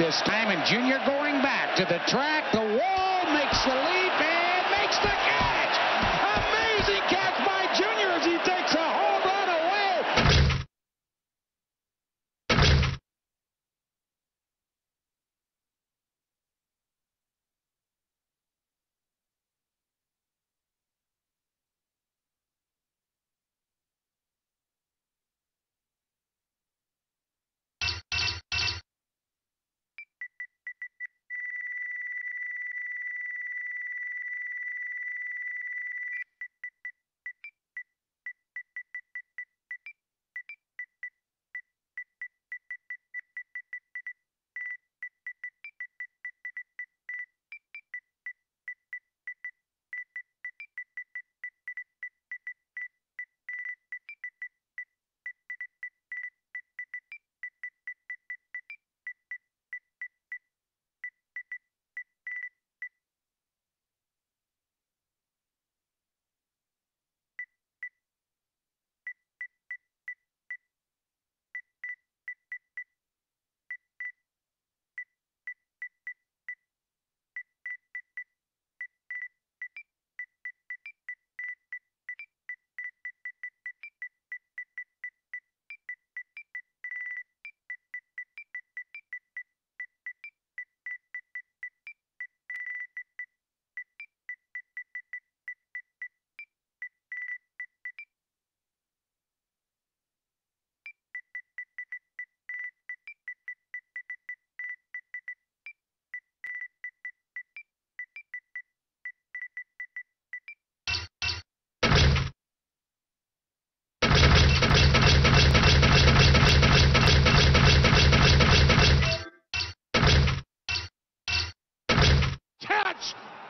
this time, and Junior going back to the track. The wall makes the leap and makes the catch. Amazing catch by Junior as he takes a home run away.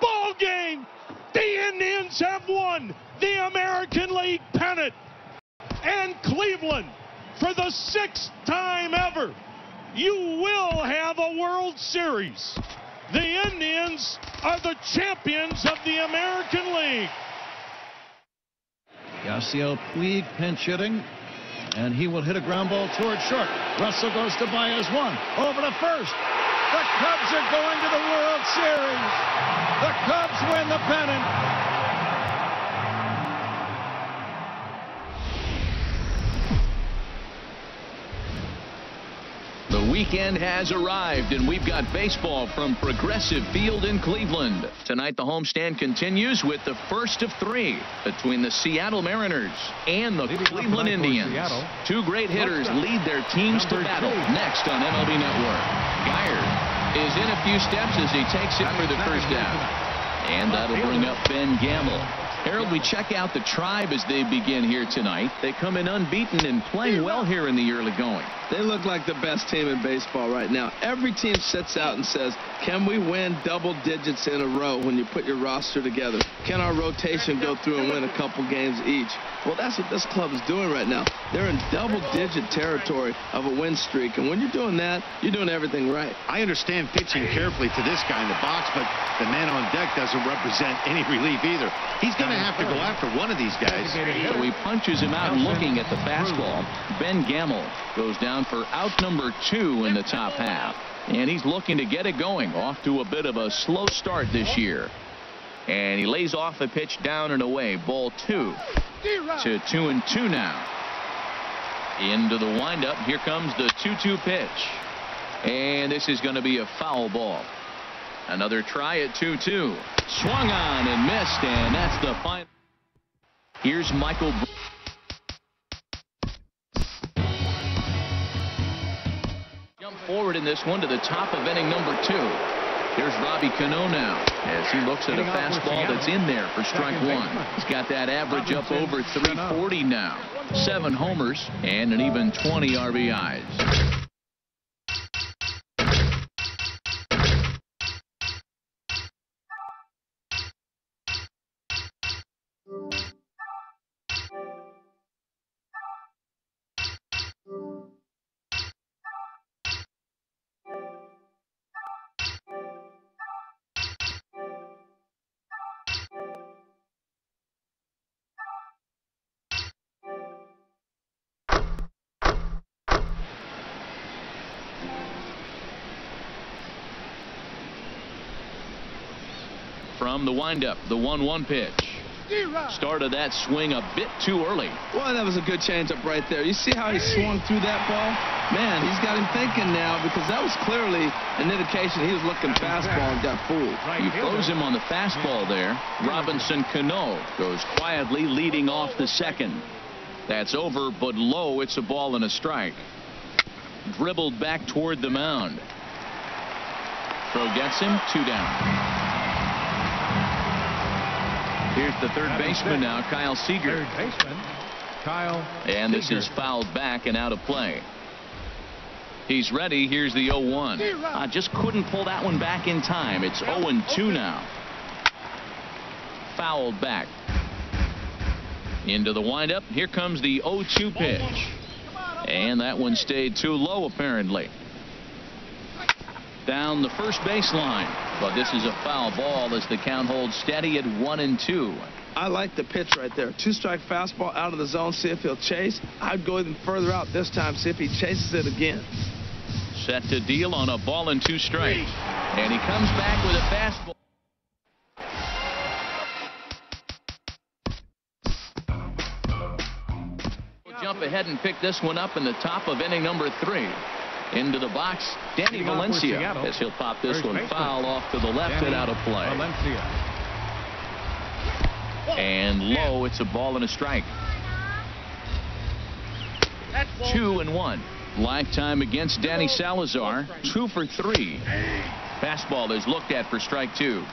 Ball game. The Indians have won the American League pennant. And Cleveland, for the 6th time ever, you will have a World Series. The Indians are the champions of the American League. Yasiel Puig pinch hitting, and he will hit a ground ball toward short. Russell goes to Baez, one over to first. The Cubs are going to the World Series. The Cubs win the pennant. The weekend has arrived, and we've got baseball from Progressive Field in Cleveland. Tonight, the homestand continues with the first of 3 between the Seattle Mariners and the Cleveland Indians. Two great hitters lead their teams to battle next on MLB Network. Geyer is in a few steps as he takes it for the first down. And that'll bring up Ben Gamble. Harold, we check out the Tribe as they begin here tonight. They come in unbeaten and playing well here in the early going. They look like the best team in baseball right now. Every team sits out and says, can we win double digits in a row when you put your roster together? Can our rotation go through and win a couple games each? Well, that's what this club is doing right now. They're in double-digit territory of a win streak, and when you're doing that, you're doing everything right. I understand pitching carefully to this guy in the box, but the man on deck doesn't represent any relief either. He's going to have to go after one of these guys. So he punches him out, looking at the fastball. Ben Gamble goes down for out number 2 in the top half, and he's looking to get it going. Off to a bit of a slow start this year, and he lays off a pitch down and away. Ball 2 to 2-2 now. Into the windup. Here comes the 2-2 pitch, and this is going to be a foul ball. Another try at 2-2. Swung on and missed, and that's the final. Here's Michael. Jump forward in this one to the top of inning number 2. Here's Robbie Cano now as he looks at a fastball that's in there for strike 1. He's got that average up over 340 now. 7 homers and an even 20 RBIs. from the windup. The 1-1 pitch. Started that swing a bit too early. Well, that was a good changeup right there. You see how he swung through that ball? Man, he's got him thinking now, because that was clearly an indication he was looking fastball and got fooled. He froze him on the fastball there. Robinson Cano goes quietly leading off the second. That's over, but low. It's a ball and a strike. Dribbled back toward the mound. Throw gets him. 2 down. Here's the third baseman now, Kyle Seager. Third baseman, Kyle And this Seager. is fouled back and out of play. He's ready. Here's the 0-1. I just couldn't pull that one back in time. It's 0-2 now. Fouled back. Into the windup. Here comes the 0-2 pitch. And that one stayed too low, apparently. Down the first baseline. But this is a foul ball as the count holds steady at 1-2. I like the pitch right there. 2-strike fastball out of the zone. See if he'll chase. I'd go even further out this time. See if he chases it again. Set to deal on a ball and 2 strikes. And he comes back with a fastball. We'll jump ahead and pick this one up in the top of inning number 3. Into the box, Danny Valencia, as he'll pop this one foul off to the left and out of play. And low, it's a ball and a strike. 2-1. Lifetime against Danny Salazar. 2 for 3. Fastball is looked at for strike 2.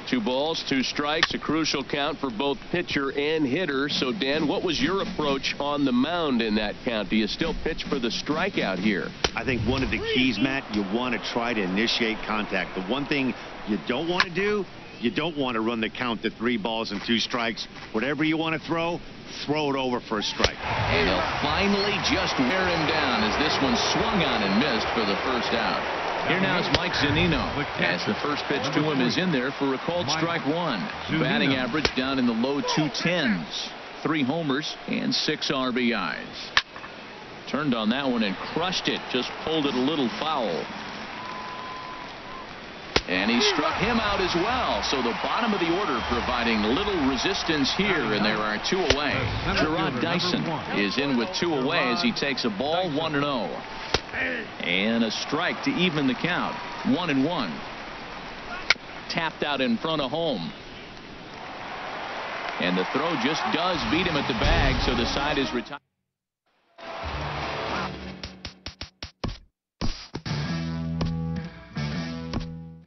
2 balls, 2 strikes, a crucial count for both pitcher and hitter. So, Dan, what was your approach on the mound in that count? Do you still pitch for the strikeout here? I think one of the keys, Matt, you want to try to initiate contact. The one thing you don't want to do, you don't want to run the count to 3 balls and 2 strikes. Whatever you want to throw it over for a strike. And he'll finally just wear him down as this one swung on and missed for the first out. Here now is Mike Zunino, as the first pitch to him is in there for a called strike 1. Batting average down in the low 210s. 3 homers and 6 RBIs. Turned on that one and crushed it. Just pulled it a little foul. And he struck him out as well. So the bottom of the order providing little resistance here, and there are 2 away. Gerard Dyson is in with 2 away as he takes a ball 1-0. And a strike to even the count. 1-1. Tapped out in front of home. And the throw just does beat him at the bag, so the side is retired.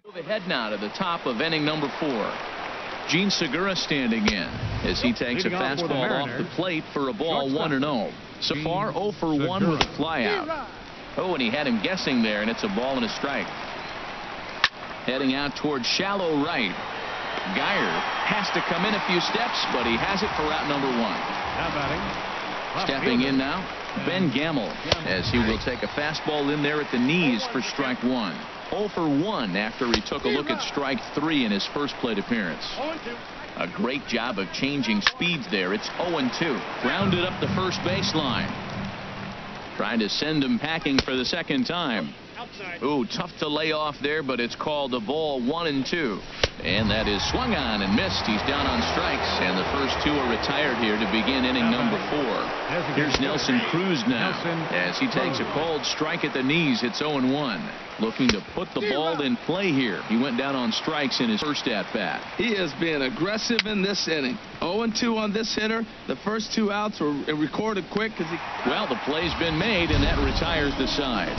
Move ahead now to the top of inning number 4. Gene Segura standing in as he takes a fastball off the plate for a ball 1-0. So far 0 for 1 with a flyout. Oh, and he had him guessing there, and it's a ball and a strike. Heading out towards shallow right. Geyer has to come in a few steps, but he has it for out number 1. Stepping in now, Ben Gamel, as he will take a fastball in there at the knees for strike 1. 0 for 1 after he took a look at strike 3 in his first plate appearance. A great job of changing speeds there. It's 0-2. Grounded up the first baseline. Trying to send him packing for the second time. Ooh, tough to lay off there, but it's called the ball 1-2. And that is swung on and missed. He's down on strikes, and the first 2 are retired here to begin inning number 4. Here's Nelson Cruz now as he takes a called strike at the knees. It's 0-1. Looking to put the ball in play here. He went down on strikes in his first at-bat. He is being aggressive in this inning. 0-2 on this hitter. The first 2 outs were recorded quick. Well, the play's been made, and that retires the side.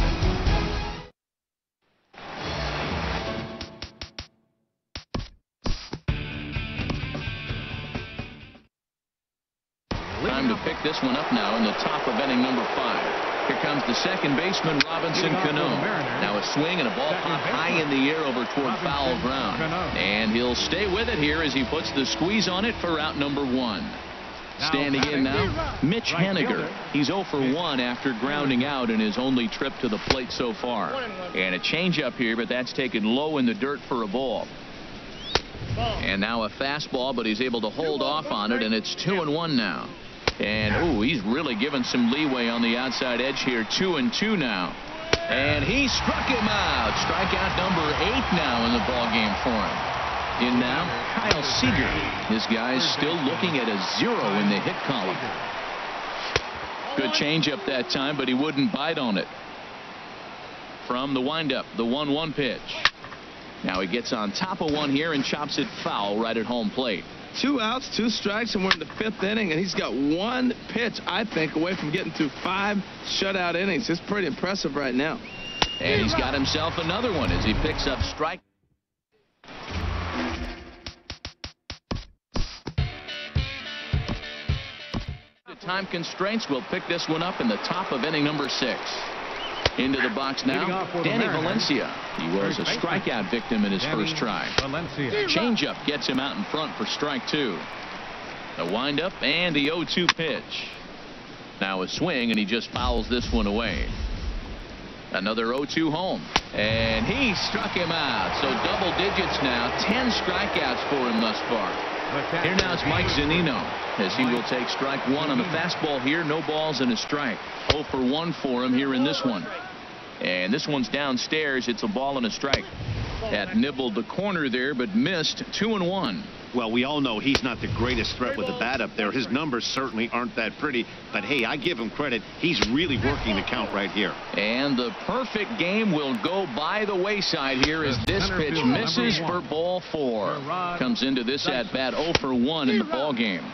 Time to pick this one up now in the top of inning number 5. Here comes the second baseman, Robinson Cano. Now a swing and a ball pop high in the air over toward foul ground. And he'll stay with it here as he puts the squeeze on it for out number 1. Standing in now, Mitch Haniger. He's 0 for 1 after grounding out in his only trip to the plate so far. And a changeup here, but that's taken low in the dirt for a ball. And now a fastball, but he's able to hold off on it, and it's 2-1 now. And, ooh, he's really given some leeway on the outside edge here. 2-2 now. And he struck him out. Strikeout number 8 now in the ballgame for him. In now, Kyle Seager. His guy's still looking at a 0 in the hit column. Good changeup that time, but he wouldn't bite on it. From the windup, the 1-1 pitch. Now he gets on top of one here and chops it foul right at home plate. 2 outs, 2 strikes, and we're in the 5th inning, and he's got 1 pitch, I think, away from getting through 5 shutout innings. It's pretty impressive right now. And he's got himself another one as he picks up strike. The time constraints will pick this one up in the top of inning number 6. Into the box now, Danny Valencia. He was a strikeout victim in his first try. Changeup gets him out in front for strike 2. The windup and the 0-2 pitch. Now a swing, and he just fouls this one away. Another 0-2 home, and he struck him out. So double digits now, 10 strikeouts for him thus far. Here now is Mike Zunino as he will take strike 1 on the fastball here. No balls and a strike. 0 for 1 for him here in this one. And this one's downstairs. It's a ball and a strike. That nibbled the corner there, but missed. 2-1. Well, we all know he's not the greatest threat with the bat up there. His numbers certainly aren't that pretty. But, hey, I give him credit. He's really working the count right here. And the perfect game will go by the wayside here as this pitch misses for ball 4. Comes into this at-bat 0 for 1 in the ball game.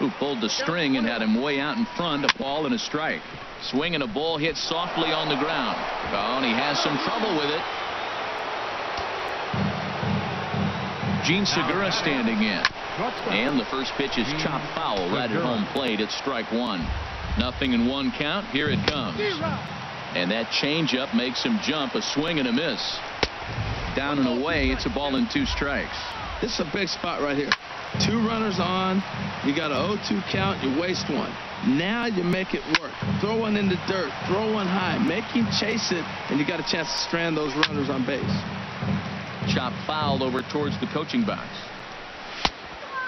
Who pulled the string and had him way out in front. A ball and a strike. Swing and a ball hit softly on the ground. Oh, and he has some trouble with it. Gene Segura standing in. And the first pitch is chopped foul right at home plate. It's strike 1. Nothing in 1 count. Here it comes. And that changeup makes him jump. A swing and a miss. Down and away. It's a ball and 2 strikes. This is a big spot right here. 2 runners on. You got a 0-2 count. You waste 1. Now you make it work. Throw one in the dirt. Throw one high. Make him chase it. And you got a chance to strand those runners on base. Chop fouled over towards the coaching box.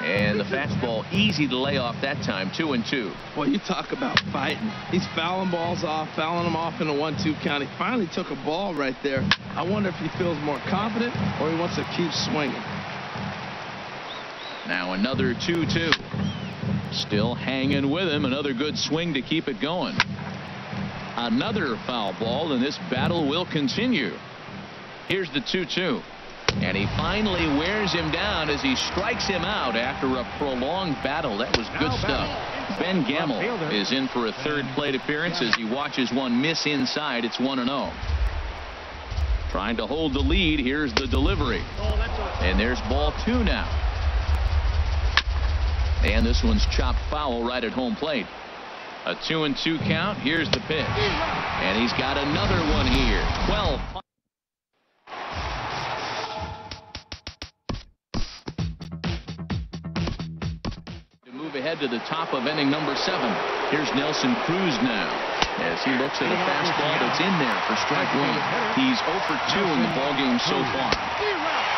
And the fastball easy to lay off that time. 2-2. Boy, you talk about fighting. He's fouling balls off, fouling them off in a 1-2 count. He finally took a ball right there. I wonder if he feels more confident or he wants to keep swinging. Now another 2-2. Still hanging with him. Another good swing to keep it going. Another foul ball, and this battle will continue. Here's the 2-2. And he finally wears him down as he strikes him out after a prolonged battle. That was good stuff. Ben Gamble is in for a 3rd plate appearance as he watches one miss inside. It's 1-0. Trying to hold the lead. Here's the delivery. And there's ball 2 now. And this one's chopped foul right at home plate. A 2-2 count. Here's the pitch. And he's got another one here. 12. Ahead to the top of inning number 7. Here's Nelson Cruz now as he looks at a fastball that's in there for strike 1. He's 0 for 2 in the ballgame so far.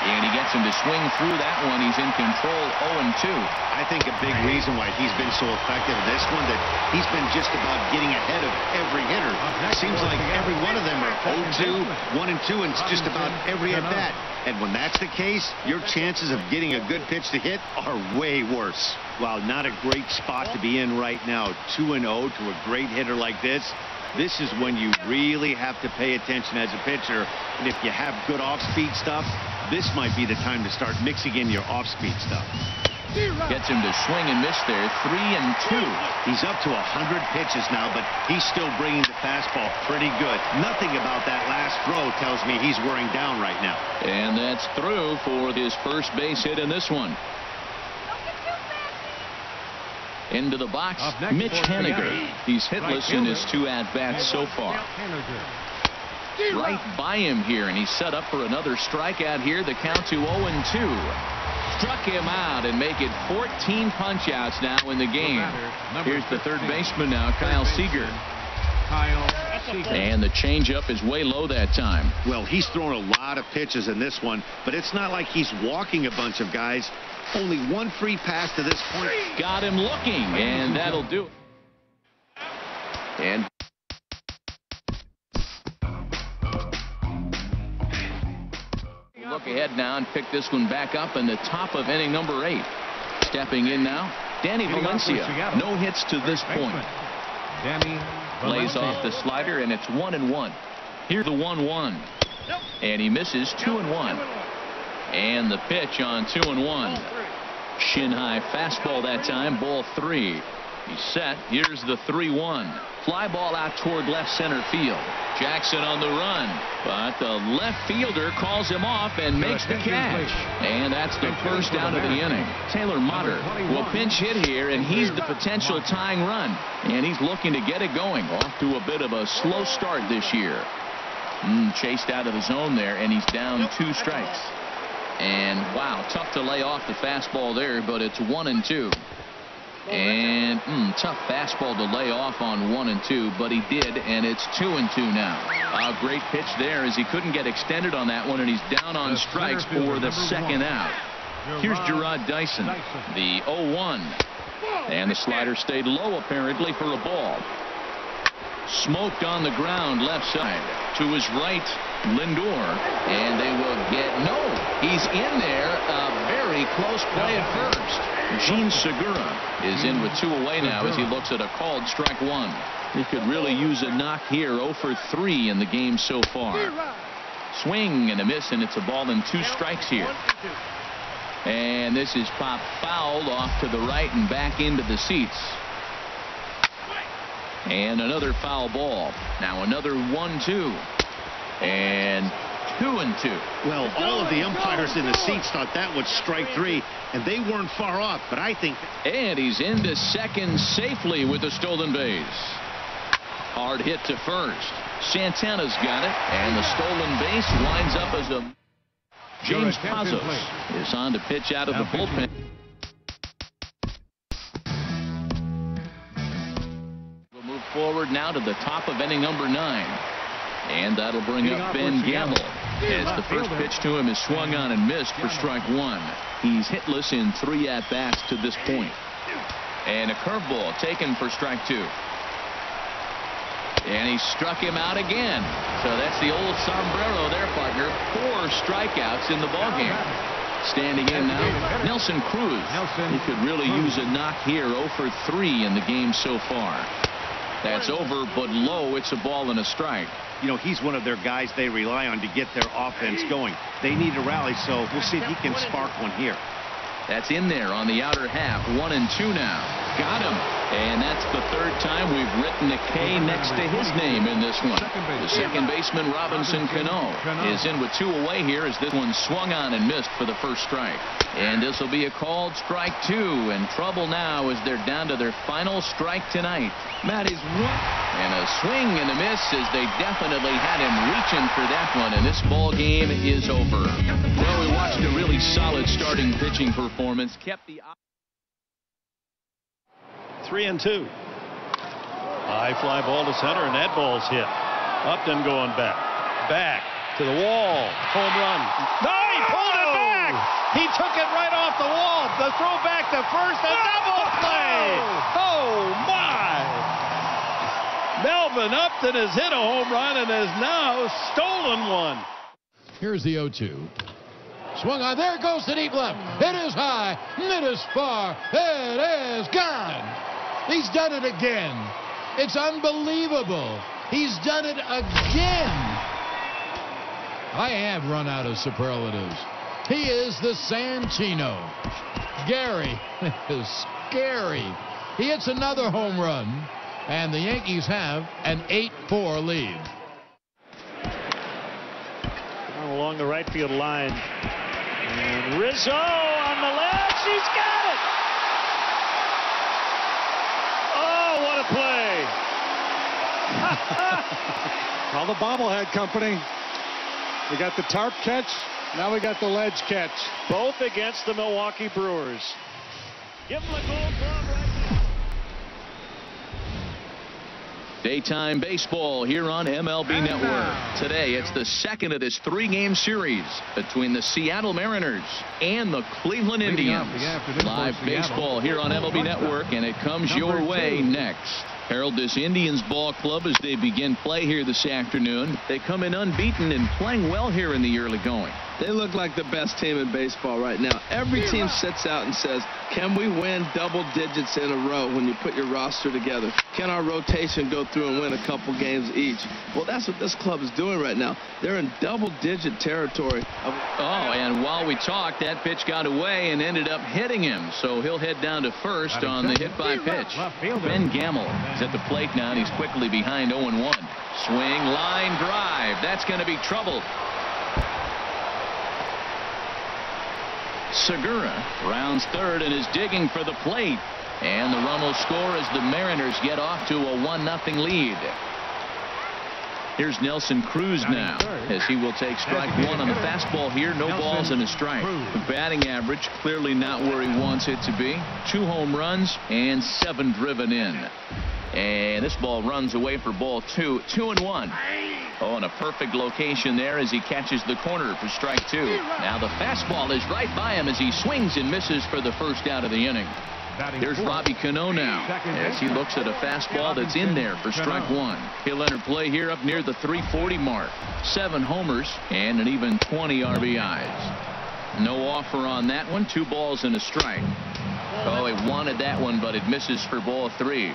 And he gets him to swing through that one. He's in control. 0-2. I think a big reason why he's been so effective in this one that he's been just about getting ahead of every hitter. It seems like every one of them are 0-2, 1-2, and it's just about every at bat. And when that's the case, your chances of getting a good pitch to hit are way worse. Well, not a great spot to be in right now. 2-0 to a great hitter like this. This is when you really have to pay attention as a pitcher. And if you have good off-speed stuff, this might be the time to start mixing in your off-speed stuff. Gets him to swing and miss there. 3-2. He's up to 100 pitches now, but he's still bringing the fastball pretty good. Nothing about that last throw tells me he's wearing down right now. And that's through for his first base hit in this one. Into the box, Mitch Haniger. He's hitless in his 2 at-bats so far. Right by him here, and he's set up for another strikeout here. The count to 0-2. Struck him out and make it 14 punch-outs now in the game. Here's the 3rd baseman now, Kyle Seager. And the changeup is way low that time. Well, he's thrown a lot of pitches in this one, but it's not like he's walking a bunch of guys. Only 1 free pass to this point. Got him looking, and that'll do it. And looking ahead now and pick this one back up in the top of inning number 8. Stepping in now, Danny Valencia. No hits to this point. Lays off the slider, and it's 1-1. Here's the 1-1. And he misses 2-1. And the pitch on 2-1. Shin high fastball that time, ball 3. He's set. Here's the 3-1. Fly ball out toward left center field. Jackson on the run, but the left fielder calls him off and makes the catch. And that's the first out of the inning. Taylor Motter will pinch hit here, and he's the potential tying run. And he's looking to get it going. Off to a bit of a slow start this year. Chased out of the zone there, and he's down 2 strikes. And wow, tough to lay off the fastball there, but it's 1-2. And tough fastball to lay off on 1-2, but he did, and it's 2-2 now. A great pitch there as he couldn't get extended on that one, and he's down on strikes for the second out. Here's Gerard Dyson, the 0-1. And the slider stayed low apparently for a ball. Smoked on the ground left side. To his right, Lindor, and they will get he's in there. A very close play at first. Gene Segura is in with 2 away now as he looks at a called strike 1. He could really use a knock here. 0 for 3 in the game so far. Swing and a miss, and it's a ball and 2 strikes here. And this is popped foul off to the right and back into the seats. And another foul ball. Now another 1-2. And 2-2. Well, all of the umpires in the seats thought that was strike 3, and they weren't far off, but I think. And he's into second safely with a stolen base. Hard hit to first. Santana's got it, and the stolen base winds up as a. James Pazos is on to pitch out of the bullpen. We'll move forward now to the top of inning number 9. And that'll bring up Ben Gamble. As the first pitch to him is swung on and missed for strike 1. He's hitless in 3 at-bats to this point. And a curveball taken for strike 2. And he struck him out again. So that's the old sombrero there, partner. 4 strikeouts in the ballgame. Standing in now, Nelson Cruz. He could really use a knock here. 0 for 3 in the game so far. That's over, but low. It's a ball and a strike. You know, he's one of their guys they rely on to get their offense going. They need a rally, so we'll see if he can spark one here. That's in there on the outer half. 1-2 now. Got him. And that's the 3rd time we've written a K next to his name in this one. The second baseman, Robinson Cano, is in with 2 away here as this one swung on and missed for the first strike. And this will be a called strike 2. And trouble now as they're down to their final strike tonight. Matty's one. And a swing and a miss as they definitely had him reaching for that one. And this ball game is over. Well, we watched a really solid starting pitching performance. Kept the 3-2. High fly ball to center, and that ball's hit. Upton going back to the wall. Home run. No, he pulled it back. He took it right off the wall. The throw back to first, a double play. Oh my! Melvin Upton has hit a home run and has now stolen one. Here's the 0-2. Swung on. There goes to deep left. It is high. It is far. It is gone. He's done it again. It's unbelievable. He's done it again. I have run out of superlatives. He is the Santino. Gary is scary. He hits another home run, and the Yankees have an 8-4 lead. Along the right field line. And Rizzo on the left. She's got it. Oh, what a play. Well, the bobblehead company. We got the tarp catch. Now we got the ledge catch. Both against the Milwaukee Brewers. Give them a gold glove right now. Daytime baseball here on MLB Network. Today, it's the second of this 3-game series between the Seattle Mariners and the Cleveland Indians. Live baseball here on MLB Network, and it comes your way next. Herald this Indians ball club as they begin play here this afternoon. They come in unbeaten and playing well here in the early going. They look like the best team in baseball right now. Every team sits out and says, can we win double digits in a row when you put your roster together? Can our rotation go through and win a couple games each? Well, that's what this club is doing right now. They're in double-digit territory. Oh, and while we talked, that pitch got away and ended up hitting him. So he'll head down to first on the hit-by pitch. Ben Gamble is at the plate now, and he's quickly behind 0-1. Swing, line drive. That's going to be trouble. Segura rounds third and is digging for the plate. And the run will score as the Mariners get off to a 1-0 lead. Here's Nelson Cruz now as he will take strike one on the fastball here. No balls and a strike. The batting average clearly not where he wants it to be. 2 home runs and 7 driven in. And this ball runs away for ball 2. 2-1. Oh, and a perfect location there as he catches the corner for strike 2. Now the fastball is right by him as he swings and misses for the first out of the inning. Here's Robbie Cano now as he looks at a fastball that's in there for strike 1. He'll enter play here up near the 340 mark. 7 homers and an even 20 RBIs. No offer on that one. 2 balls and a strike. Oh, he wanted that one, but it misses for ball 3.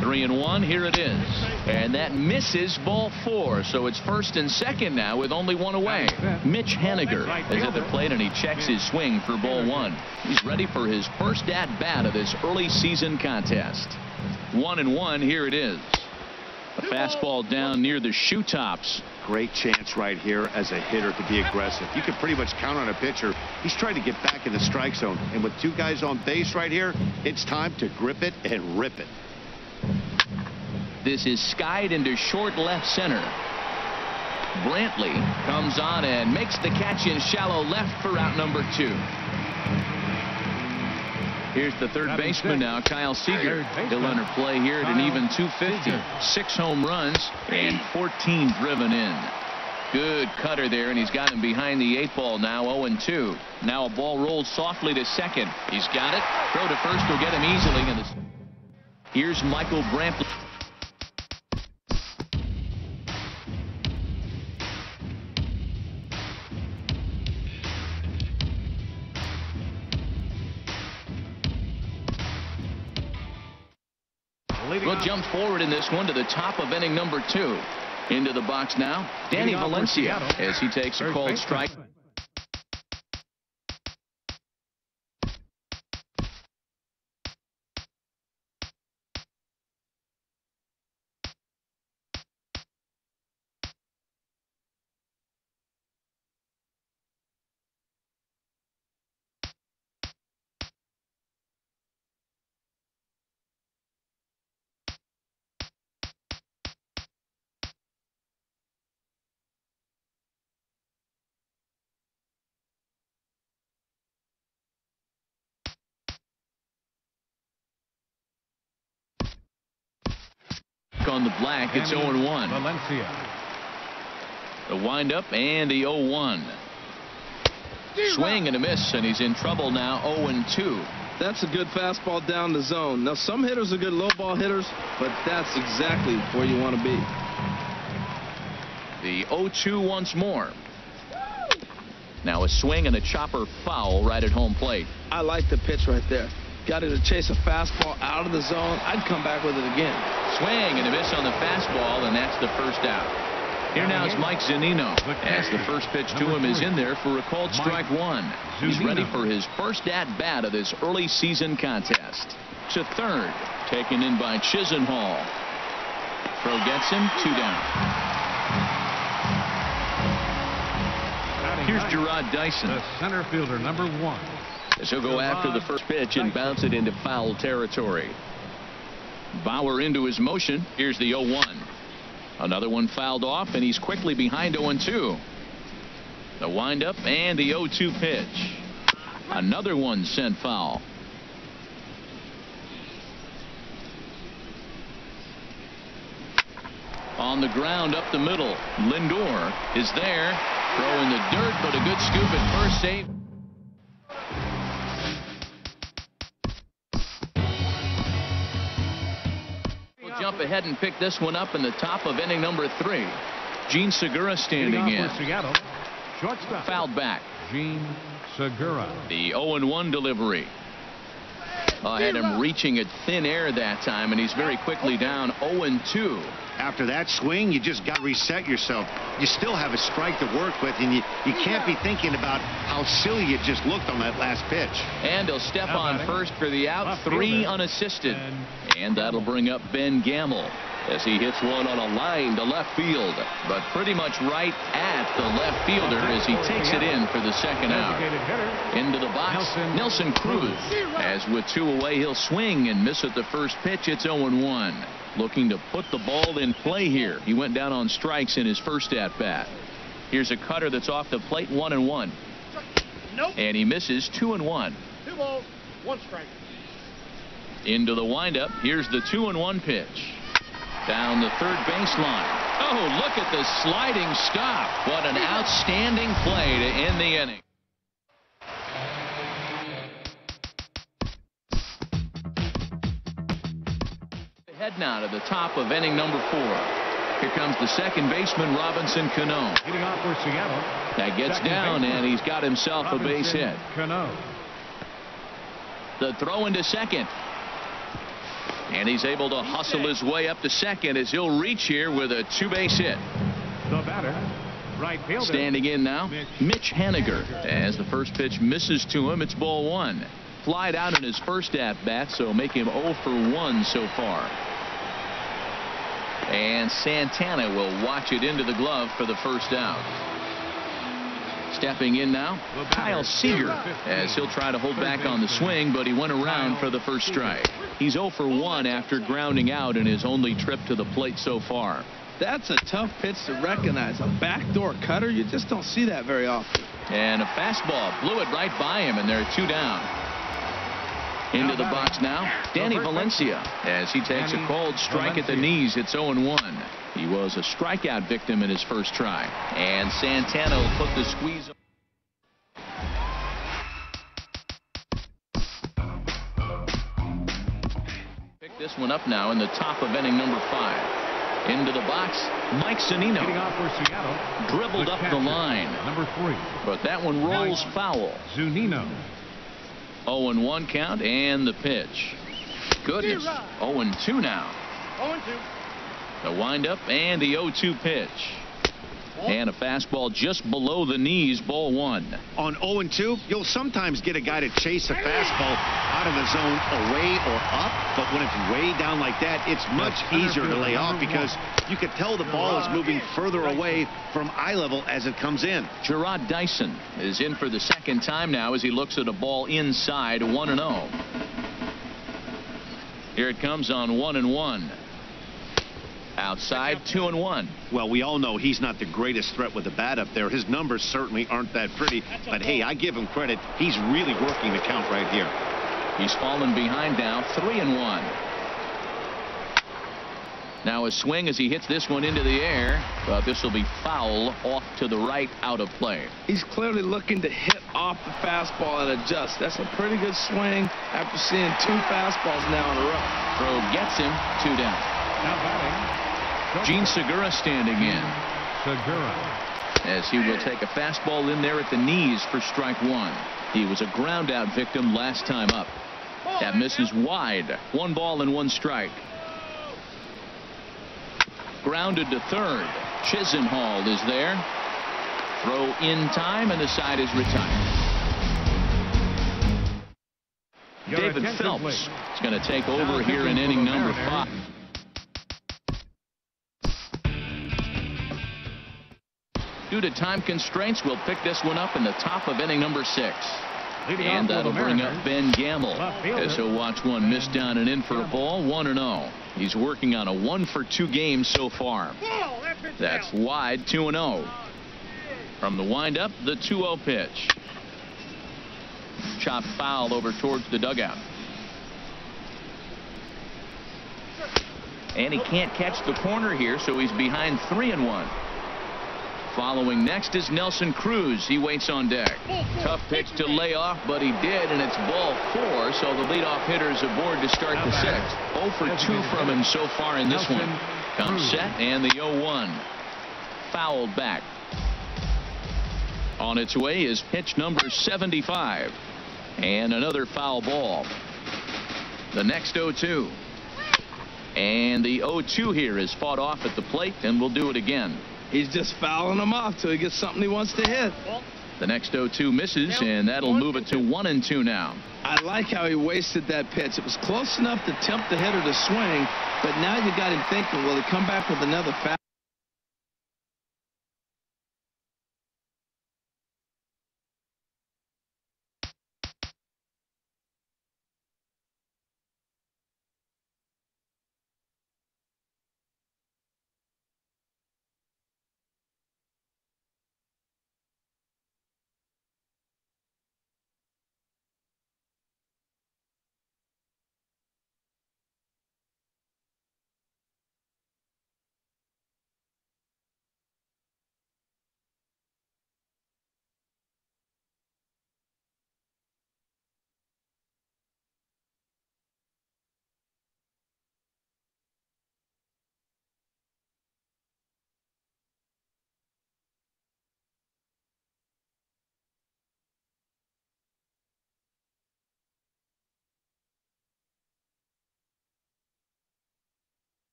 3-1. Here it is. And that misses ball 4. So it's first and second now with only 1 away. Mitch Haniger is at the plate and he checks his swing for ball 1. He's ready for his first at bat of this early season contest. 1-1. Here it is. A fastball down near the shoe tops. Great chance right here as a hitter to be aggressive. You can pretty much count on a pitcher. He's trying to get back in the strike zone. And with 2 guys on base right here, it's time to grip it and rip it. This is skied into short left center. Brantley comes on and makes the catch in shallow left for out number 2. Here's the third baseman now, Kyle Seager. He'll enter play here at an even 250. 6 home runs and 14 driven in. Good cutter there, and he's got him behind the 8 ball now. 0-2. Now a ball rolls softly to second. He's got it. Throw to first will get him easily. Here's Michael Brantley. Will jump forward in this one to the top of inning number 2. Into the box now, Danny Valencia as he takes a called strike. On the black, it's 0-1. Valencia. The windup and the 0-1. Swing and a miss, and he's in trouble now. 0-2. That's a good fastball down the zone. Now, some hitters are good low ball hitters, but that's exactly where you want to be. The 0-2 once more. Now a swing and a chopper foul right at home plate. I like the pitch right there. Got it to chase a fastball out of the zone. I'd come back with it again. Swing and a miss on the fastball, and that's the first out. Here now is Mike Zunino as the first pitch to him is in there for a called strike 1. He's ready for his first at-bat of this early season contest. To third, taken in by Chisenhall. Throw gets him, 2 down. Here's Gerard Dyson. The center fielder, number 1. As he'll go after the first pitch and bounce it into foul territory. Bauer into his motion. Here's the 0-1. Another one fouled off, and he's quickly behind 0-2. The windup and the 0-2 pitch. Another one sent foul. On the ground up the middle. Lindor is there. Throw in the dirt, but a good scoop at first. Save. Jump ahead and pick this one up in the top of inning number 3. Gene Segura standing in. Shortstop. Fouled back. Gene Segura. The 0-1 delivery. Had him reaching at thin air that time, and he's very quickly down 0-2. After that swing, you just got to reset yourself. You still have a strike to work with, and you can't be thinking about how silly you just looked on that last pitch. And he'll step on first for the out, 3 unassisted. And that'll bring up Ben Gamel as he hits one on a line to left field, but pretty much right at the left fielder as he takes it in for the second out. Into the box, Nelson Cruz. As with 2 away, he'll swing and miss at the first pitch. It's 0-1. Looking to put the ball in play here. He went down on strikes in his first at-bat. Here's a cutter that's off the plate, 1-1. And he misses 2-1. 2 balls, 1 strike. Into the windup. Here's the 2-1 pitch. Down the third baseline. Oh, look at the sliding stop. What an outstanding play to end the inning. Head now to the top of inning number 4. Here comes the second baseman, Robinson Cano. Leading off for Seattle. That gets down, and he's got himself a base hit. Cano. The throw into second. And he's able to hustle his way up to second as he'll reach here with a 2-base hit. The batter, right fielder. Standing in now, Mitch Haniger. As the first pitch misses to him, it's ball 1. Flied out in his first at-bat, so make him 0 for 1 so far. And Santana will watch it into the glove for the first out. Stepping in now, Kyle Seager, as he'll try to hold back on the swing, but he went around for the first strike. He's 0 for 1 after grounding out in his only trip to the plate so far. That's a tough pitch to recognize. A backdoor cutter, you just don't see that very often. And a fastball blew it right by him, and there are 2 down. Into the box now, Danny Valencia, as he takes a cold strike at the knees. It's 0-1. He was a strikeout victim in his first try. And Santana will put the squeeze. Pick this one up now in the top of inning number 5. Into the box, Mike Zunino. Leading off for Seattle. Dribbled up the line. Number 3. But that one rolls foul. Zunino. 0-1 count, and the pitch. Goodness, 0-2 now. 0-2. The windup and the 0-2 pitch. And a fastball just below the knees, ball 1. On 0-2, you'll sometimes get a guy to chase a fastball out of the zone away or up, but when it's way down like that, it's much easier to lay off because you can tell the ball is moving further away from eye level as it comes in. Gerard Dyson is in for the second time now as he looks at a ball inside, 1-0. Here it comes on 1-1. Outside, 2-1. Well, we all know he's not the greatest threat with the bat up there. His numbers certainly aren't that pretty, but hey, I give him credit. He's really working the count right here. He's fallen behind now, 3-1. Now a swing as he hits this one into the air, but this will be foul off to the right, out of play. He's clearly looking to hit off the fastball and adjust. That's a pretty good swing after seeing 2 fastballs now in a row. Throw gets him, 2 down. Now batting, Gene Segura standing in. Segura. As he will take a fastball in there at the knees for strike 1. He was a ground out victim last time up. That misses wide. 1 ball and 1 strike. Grounded to third. Chisenhall is there. Throw in time, and the side is retired. David Phelps is going to take over here in inning number 5. Due to time constraints, we'll pick this one up in the top of inning number 6. And that'll bring up Ben Gamel as he'll watch one miss down and in for a ball, 1-0. He's working on a 1 for 2 games so far. That's wide, 2-0. From the windup, the 2-0 pitch. Chopped foul over towards the dugout. And he can't catch the corner here, so he's behind 3-1. Following next is Nelson Cruz. He waits on deck. Tough pitch to lay off, but he did, and it's ball 4, so the leadoff hitter is aboard to start the 6th. 0 for 2 from him so far in this one. Comes set, and the 0-1. Fouled back. On its way is pitch number 75. And another foul ball. The next 0-2. And the 0-2 here is fought off at the plate, and we'll do it again. He's just fouling them off till he gets something he wants to hit. The next 0-2 misses, and that'll move it to 1-2 now. I like how he wasted that pitch. It was close enough to tempt the hitter to swing, but now you got him thinking, will he come back with another foul?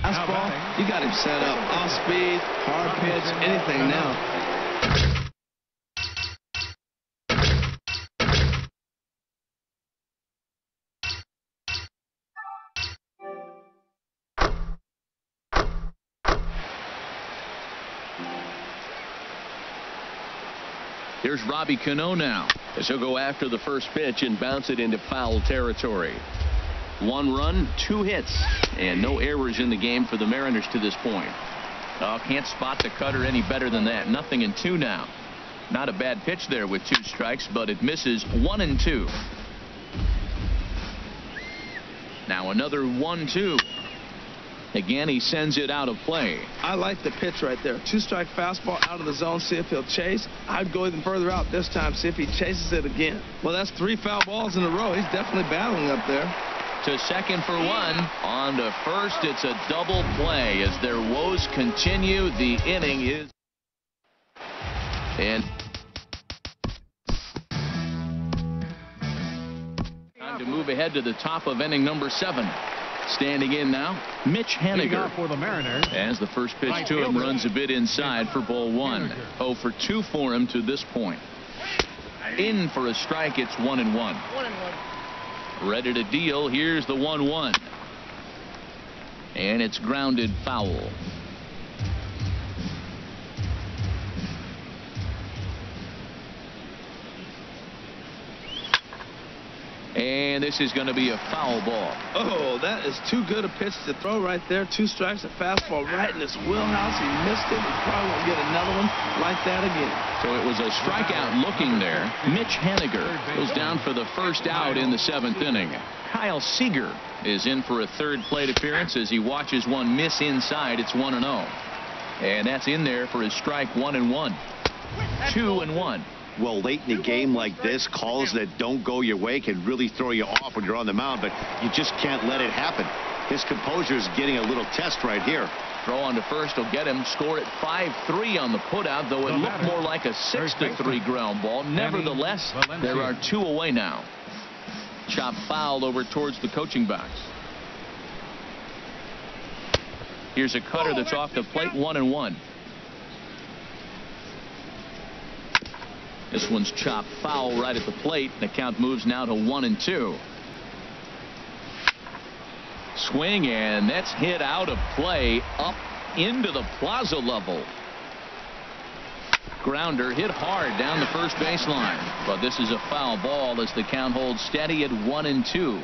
Fastball, you got him set up. Off speed, hard pitch, anything now. Here's Robbie Cano now, as he'll go after the first pitch and bounce it into foul territory. 1 run, 2 hits, and no errors in the game for the Mariners to this point. Oh, can't spot the cutter any better than that. 0-2 now. Not a bad pitch there with 2 strikes, but it misses. 1-2. Now another 1-2. Again, he sends it out of play. I like the pitch right there. 2-strike fastball out of the zone. See if he'll chase. I'd go even further out this time. See if he chases it again. Well, that's 3 foul balls in a row. He's definitely battling up there. To second for 1. On to first. It's a double play as their woes continue. The inning is. And time to move ahead to the top of inning number 7. Standing in now, Mitch Haniger. For the Mariners. As the first pitch to him runs a bit inside for ball 1. 0 for 2 for him to this point. In for a strike. It's 1-1. 1-1. Ready to deal. Here's the 1-1. And it's grounded foul. And this is going to be a foul ball. Oh, that is too good a pitch to throw right there. 2 strikes, a fastball right in his wheelhouse. He missed it. He probably won't get another one like that again. So it was a strikeout looking there. Mitch Haniger goes down for the first out in the 7th inning. Kyle Seager is in for a 3rd plate appearance as he watches one miss inside. It's 1-0. And that's in there for his strike 1-1. 2-1. Well, late in a game like this, calls that don't go your way can really throw you off when you're on the mound, but you just can't let it happen. His composure is getting a little test right here. Throw on to first will get him. Score at 5-3 on the putout, though it looked more like a 6-3 ground ball. Nevertheless, there are 2 away now. Chop foul over towards the coaching box. Here's a cutter that's off the plate, 1-1. This one's chopped foul right at the plate. The count moves now to 1-2. Swing, and that's hit out of play up into the plaza level. Grounder hit hard down the first baseline, but this is a foul ball as the count holds steady at 1-2.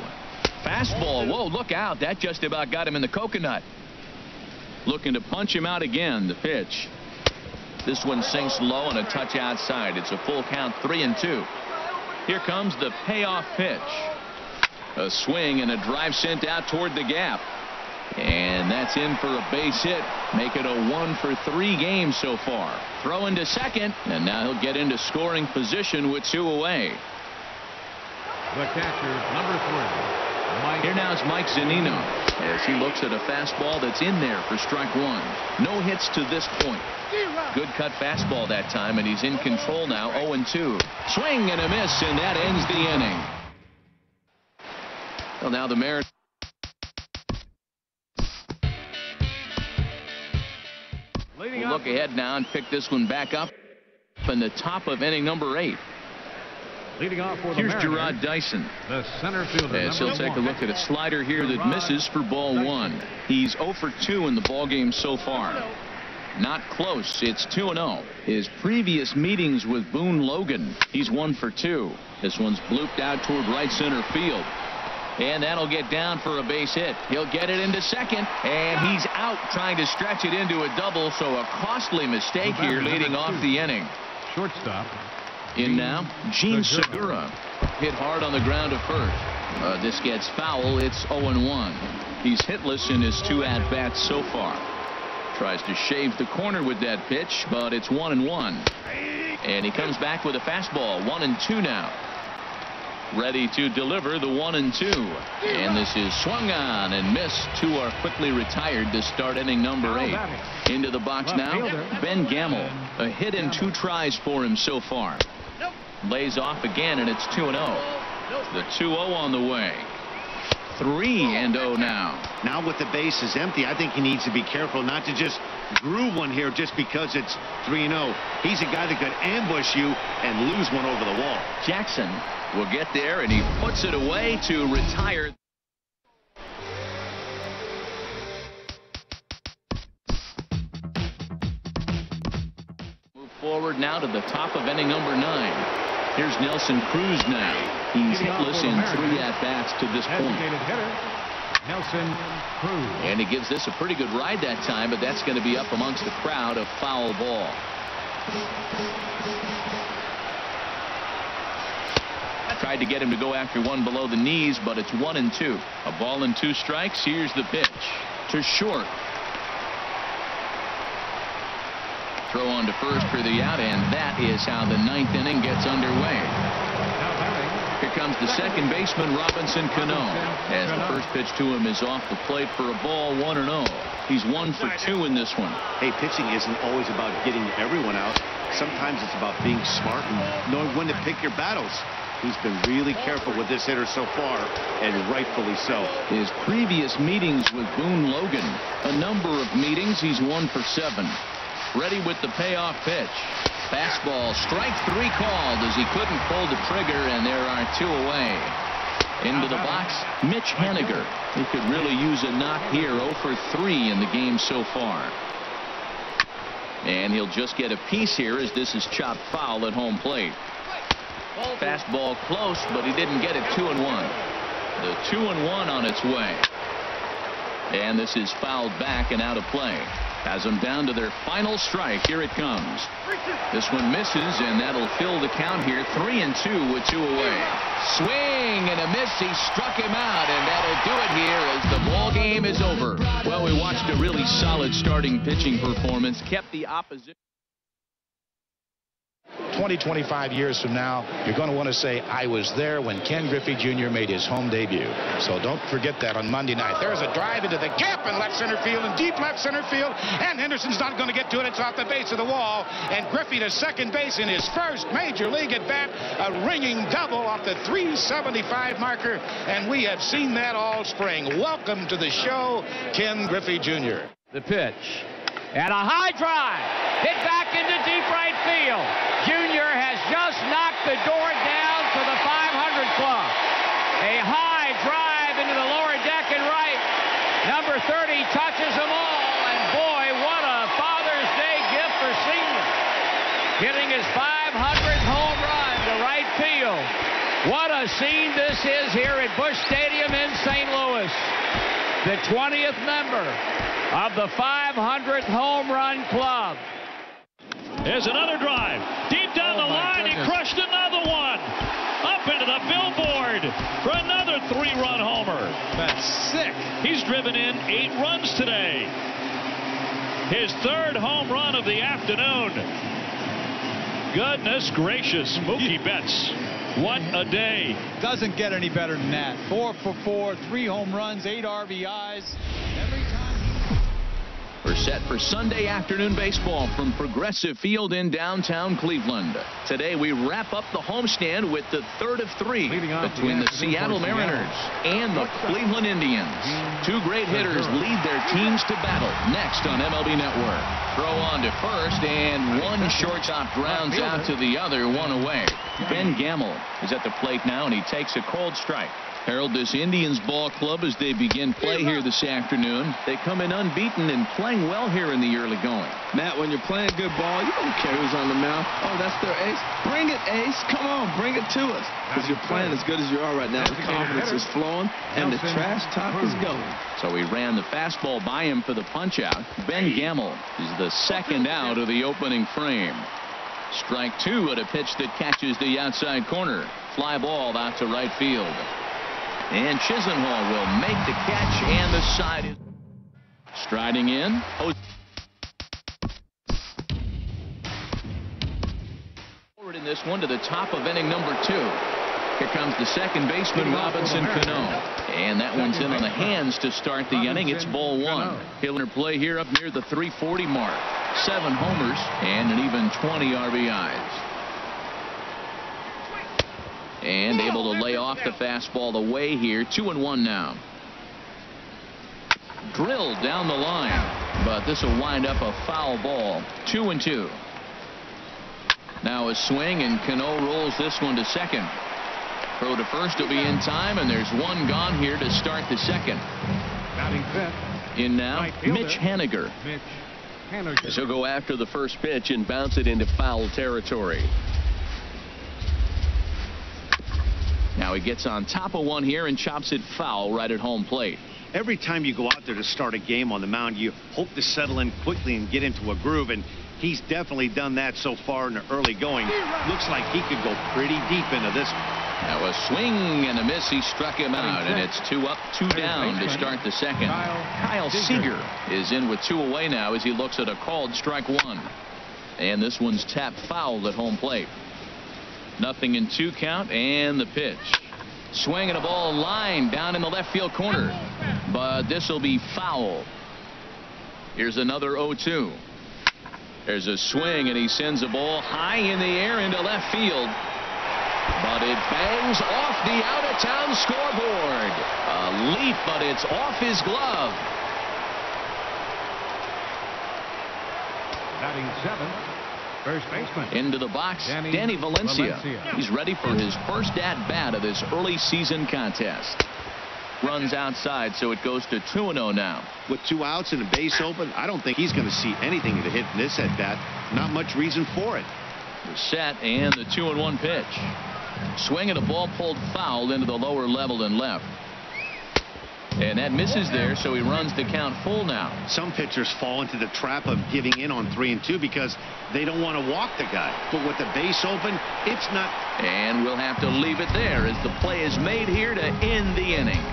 Fastball. Whoa, look out. That just about got him in the coconut. Looking to punch him out again. The pitch. This one sinks low and a touch outside. It's a full count, 3-2. Here comes the payoff pitch. A swing and a drive sent out toward the gap. And that's in for a base hit. Make it a 1-for-3 game so far. Throw into second, and now he'll get into scoring position with 2 away. The catcher, number 3. Here now is Mike Zunino as he looks at a fastball that's in there for strike 1. No hits to this point. Good cut fastball that time, and he's in control now. 0-2. Swing and a miss, and that ends the inning. Well, now the Mariners. We'll look ahead now and pick this one back up in the top of inning number 8. Leading off for the Here's Mariners, Gerard Dyson. the center fielder. As he'll take a look at a slider here that misses for ball 1. He's 0-for-2 in the ball game so far. Not close. It's 2-0. His previous meetings with Boone Logan, he's 1-for-2. This one's blooped out toward right center field. And that'll get down for a base hit. He'll get it into second, and he's out trying to stretch it into a double, so a costly mistake here leading off the inning. Shortstop. In now, Gene Segura. Hit hard on the ground to first. This gets foul. It's 0-1. He's hitless in his 2 at-bats so far. Tries to shave the corner with that pitch, but it's 1-1. And he comes back with a fastball. 1-2 now. Ready to deliver the 1-2. And this is swung on and missed. 2 are quickly retired to start inning number 8. Into the box now, Ben Gamel. A hit in 2 tries for him so far. Lays off again, and it's 2-0. The 2-0 on the way. 3-0 now. Now with the bases empty, I think he needs to be careful not to just groove one here just because it's 3-0. He's a guy that could ambush you and lose one over the wall. Jackson will get there, and he puts it away to retire. Move forward now to the top of inning number 9. Here's Nelson Cruz now. He's hitless in 3 at-bats to this point. Nelson Cruz. And he gives this a pretty good ride that time, but that's going to be up amongst the crowd. A foul ball. Tried to get him to go after one below the knees, but it's 1-2. A ball and 2 strikes. Here's the pitch to short. Throw on to first for the out, and that is how the 9th inning gets underway. Here comes the second baseman, Robinson Cano, as the first pitch to him is off the plate for a ball, 1-0. He's 1-for-2 in this one. Hey, pitching isn't always about getting everyone out. Sometimes it's about being smart and knowing when to pick your battles. He's been really careful with this hitter so far, and rightfully so. His previous meetings with Boone Logan, a number of meetings, he's 1-for-7. Ready with the payoff pitch. Fastball, strike 3 called as he couldn't pull the trigger, and there are 2 away. Into the box, Mitch Haniger. He could really use a knock here. 0-for-3 in the game so far. And he'll just get a piece here as this is chopped foul at home plate. Fastball close, but he didn't get it. 2-1. The 2-1 on its way. And this is fouled back and out of play. Has them down to their final strike. Here it comes. This one misses, and that'll fill the count here. 3-2 with 2 away. Swing and a miss. He struck him out, and that'll do it here as the ball game is over. Well, we watched a really solid starting pitching performance. Kept the opposition. 25 years from now, you're going to want to say, I was there when Ken Griffey Jr. made his home debut. So don't forget that on Monday night. There's a drive into the gap in left center field and deep left center field, and Henderson's not going to get to it. It's off the base of the wall, and Griffey to second base in his first major league at bat, a ringing double off the 375 marker, and we have seen that all spring. Welcome to the show, Ken Griffey Jr. The pitch. And a high drive. Hit back into deep right field. Junior has just knocked the door down for the 500 club. A high drive into the lower deck and right. Number 30 touches them all. And boy, what a Father's Day gift for Senior. Hitting his 500th home run to right field. What a scene this is here at Busch Stadium in St. Louis. The 20th member of the 500th home run club. There's another drive. Deep down the line, he crushed another one. Up into the billboard for another 3-run homer. That's sick. He's driven in 8 runs today. His 3rd home run of the afternoon. Goodness gracious, Mookie Betts. What a day. Doesn't get any better than that. 4 for 4, 3 home runs, 8 RBIs. Every time. We're set for Sunday afternoon baseball from Progressive Field in downtown Cleveland. Today we wrap up the homestand with the 3rd of 3 between the Seattle Mariners and the Cleveland Indians. 2 great hitters lead their teams to battle next on MLB Network. Throw on to first, and one shortstop grounds out to the other, 1 away. Ben Gamel is at the plate now, and he takes a cold strike. Harold, this Indians ball club, as they begin play here this afternoon, they come in unbeaten and playing well here in the early going. Matt, when you're playing good ball, you don't care who's on the mound. Oh, that's their ace. Bring it, ace. Come on, bring it to us. Because you're playing as good as you are right now. The confidence is flowing, and the trash talk is going. So he ran the fastball by him for the punch-out. Ben Gamel is the 2nd out of the opening frame. Strike 2 at a pitch that catches the outside corner. Fly ball out to right field. And Chisenhall will make the catch, and the side is striding in. Forward in this one to the top of inning number 2. Here comes the second baseman, Robinson Cano. And that one's in on the hands to start the inning. It's ball 1. He'll play here up near the 340 mark. 7 homers and an even 20 RBIs. And able to lay off the fastball away here. 2-1 now. Drilled down the line, but this will wind up a foul ball. 2-2. Now a swing, and Cano rolls this one to second. Throw to first will be in time, and there's 1 gone here to start the second. In now, Mitch Haniger. He'll go after the first pitch and bounce it into foul territory. Now he gets on top of one here and chops it foul right at home plate. Every time you go out there to start a game on the mound, you hope to settle in quickly and get into a groove, and he's definitely done that so far in the early going. Looks like he could go pretty deep into this. Now a swing and a miss. He struck him out, and it's 2 up, 2 down to start the second. Kyle Seager is in with 2 away now as he looks at a called strike 1. And this one's tapped foul at home plate. 0-2 count, and the pitch. Swing and a ball line down in the left field corner, but this will be foul. Here's another 0-2. There's a swing, and he sends a ball high in the air into left field, but it bangs off the out-of-town scoreboard. A leap, but it's off his glove. Batting 7th. First baseman. Into the box, Danny Valencia. He's ready for his first at-bat of this early season contest. Runs outside, so it goes to 2-0 now. With 2 outs and a base open, I don't think he's going to see anything to hit in this at-bat. Not much reason for it. The set and the 2-1 pitch. Swing and a ball pulled foul into the lower level and left. And that misses there, so he runs the count full now. Some pitchers fall into the trap of giving in on 3-2 because they don't want to walk the guy. But with the base open, it's not. And we'll have to leave it there as the play is made here to end the inning.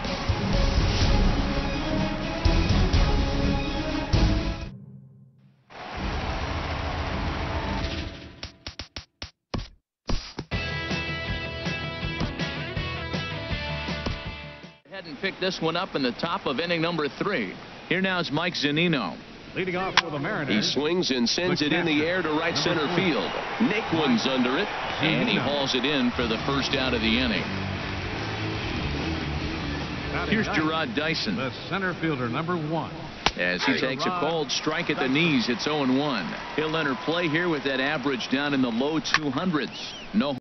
And pick this one up in the top of inning number 3. Here now is Mike Zunino. Leading off for the Mariners. He swings and sends it in the air to right center field. Naquin's under it, and he hauls it in for the first out of the inning. Here's Gerard Dyson, the center fielder, number 1. as he takes a cold strike at the knees. It's 0-1. He'll enter play here with that average down in the low 200s. No